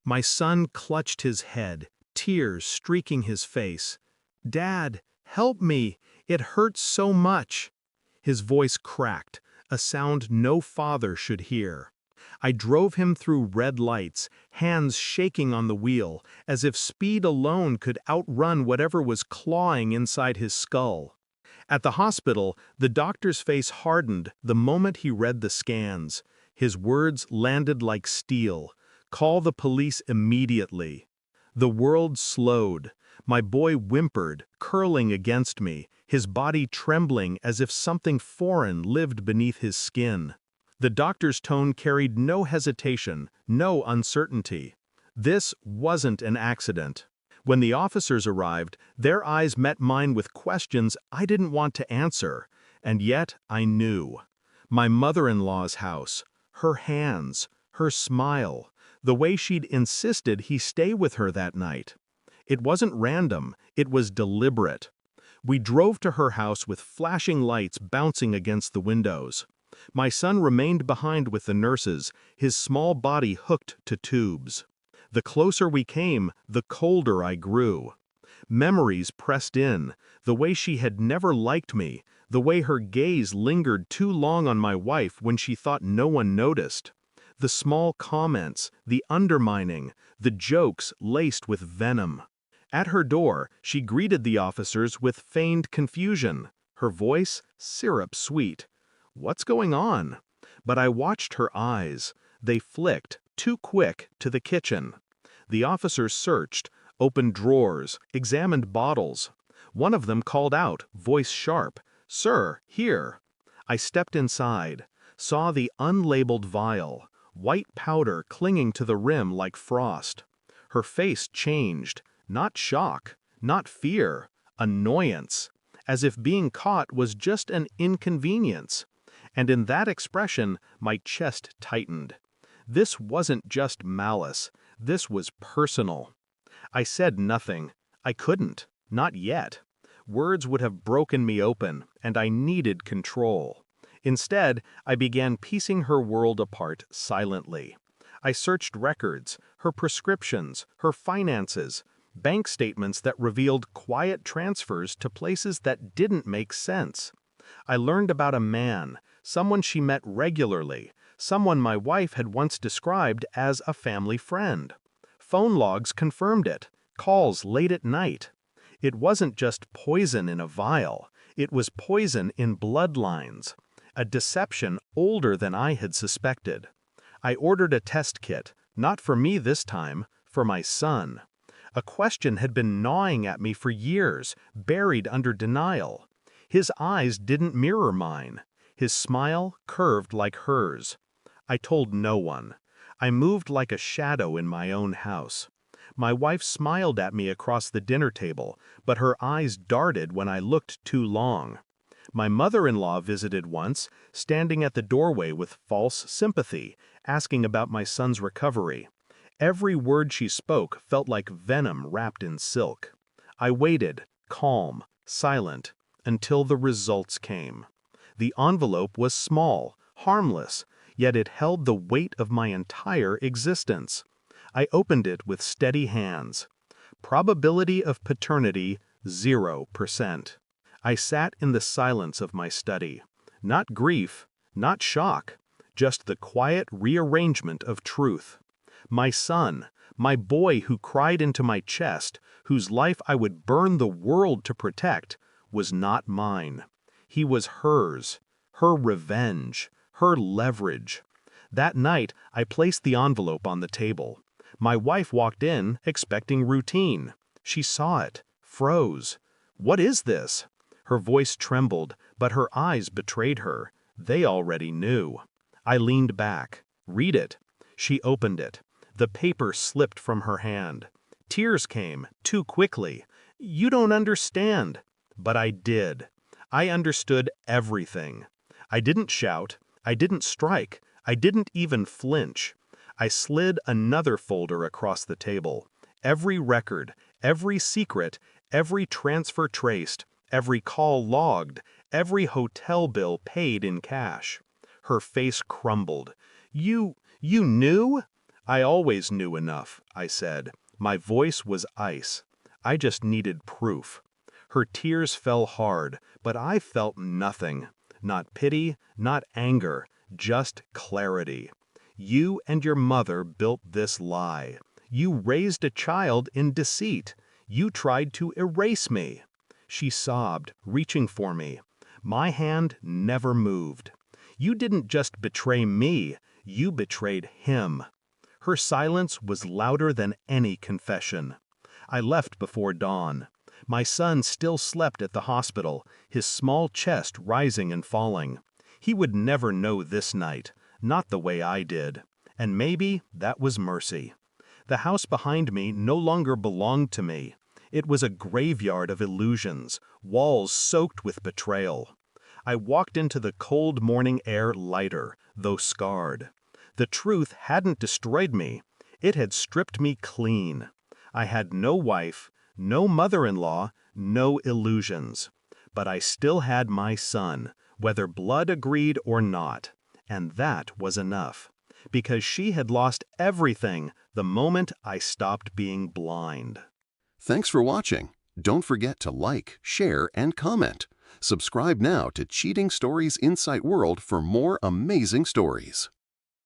My son clutched his head, tears streaking his face. "Dad, help me! It hurts so much!" His voice cracked, a sound no father should hear. I drove him through red lights, hands shaking on the wheel, as if speed alone could outrun whatever was clawing inside his skull. At the hospital, the doctor's face hardened the moment he read the scans. His words landed like steel. "Call the police immediately." The world slowed. My boy whimpered, curling against me, his body trembling as if something foreign lived beneath his skin. The doctor's tone carried no hesitation, no uncertainty. This wasn't an accident. When the officers arrived, their eyes met mine with questions I didn't want to answer, and yet I knew. My mother-in-law's house, her hands, her smile, the way she'd insisted he stay with her that night. It wasn't random, it was deliberate. We drove to her house with flashing lights bouncing against the windows. My son remained behind with the nurses, his small body hooked to tubes. The closer we came, the colder I grew. Memories pressed in, the way she had never liked me, the way her gaze lingered too long on my wife when she thought no one noticed. The small comments, the undermining, the jokes laced with venom. At her door, she greeted the officers with feigned confusion, her voice syrup sweet. "What's going on?" But I watched her eyes. They flicked, too quick, to the kitchen. The officers searched, opened drawers, examined bottles. One of them called out, voice sharp, "Sir, here." I stepped inside, saw the unlabeled vial, white powder clinging to the rim like frost. Her face changed, not shock, not fear, annoyance, as if being caught was just an inconvenience. And in that expression, my chest tightened. This wasn't just malice, this was personal. I said nothing. I couldn't, not yet. Words would have broken me open, and I needed control. Instead, I began piecing her world apart silently. I searched records, her prescriptions, her finances, bank statements that revealed quiet transfers to places that didn't make sense. I learned about a man, someone she met regularly, someone my wife had once described as a family friend. Phone logs confirmed it, calls late at night. It wasn't just poison in a vial, it was poison in bloodlines, a deception older than I had suspected. I ordered a test kit, not for me this time, for my son. A question had been gnawing at me for years, buried under denial. His eyes didn't mirror mine. His smile curved like hers. I told no one. I moved like a shadow in my own house. My wife smiled at me across the dinner table, but her eyes darted when I looked too long. My mother-in-law visited once, standing at the doorway with false sympathy, asking about my son's recovery. Every word she spoke felt like venom wrapped in silk. I waited, calm, silent, until the results came. The envelope was small, harmless, yet it held the weight of my entire existence. I opened it with steady hands. Probability of paternity, 0%. I sat in the silence of my study. Not grief, not shock, just the quiet rearrangement of truth. My son, my boy who cried into my chest, whose life I would burn the world to protect, was not mine. He was hers, her revenge, her leverage. That night, I placed the envelope on the table. My wife walked in, expecting routine. She saw it, froze. "What is this?" Her voice trembled, but her eyes betrayed her. They already knew. I leaned back. "Read it." She opened it. The paper slipped from her hand. Tears came, too quickly. "You don't understand." But I did. I understood everything. I didn't shout. I didn't strike. I didn't even flinch. I slid another folder across the table. Every record, every secret, every transfer traced, every call logged, every hotel bill paid in cash. Her face crumbled. You knew?" I always knew enough, I said. My voice was ice. I just needed proof. Her tears fell hard, but I felt nothing. Not pity, not anger, just clarity. You and your mother built this lie. You raised a child in deceit. You tried to erase me. She sobbed, reaching for me. My hand never moved. You didn't just betray me, you betrayed him. Her silence was louder than any confession. I left before dawn. My son still slept at the hospital, his small chest rising and falling. He would never know this night, not the way I did. And maybe that was mercy. The house behind me no longer belonged to me. It was a graveyard of illusions, walls soaked with betrayal. I walked into the cold morning air lighter, though scarred. The truth hadn't destroyed me. It had stripped me clean. I had no wife, no mother-in-law, no illusions. But I still had my son, whether blood agreed or not. And that was enough. Because she had lost everything the moment I stopped being blind. Thanks for watching. Don't forget to like, share, and comment. Subscribe now to Cheating Stories Insight World for more amazing stories.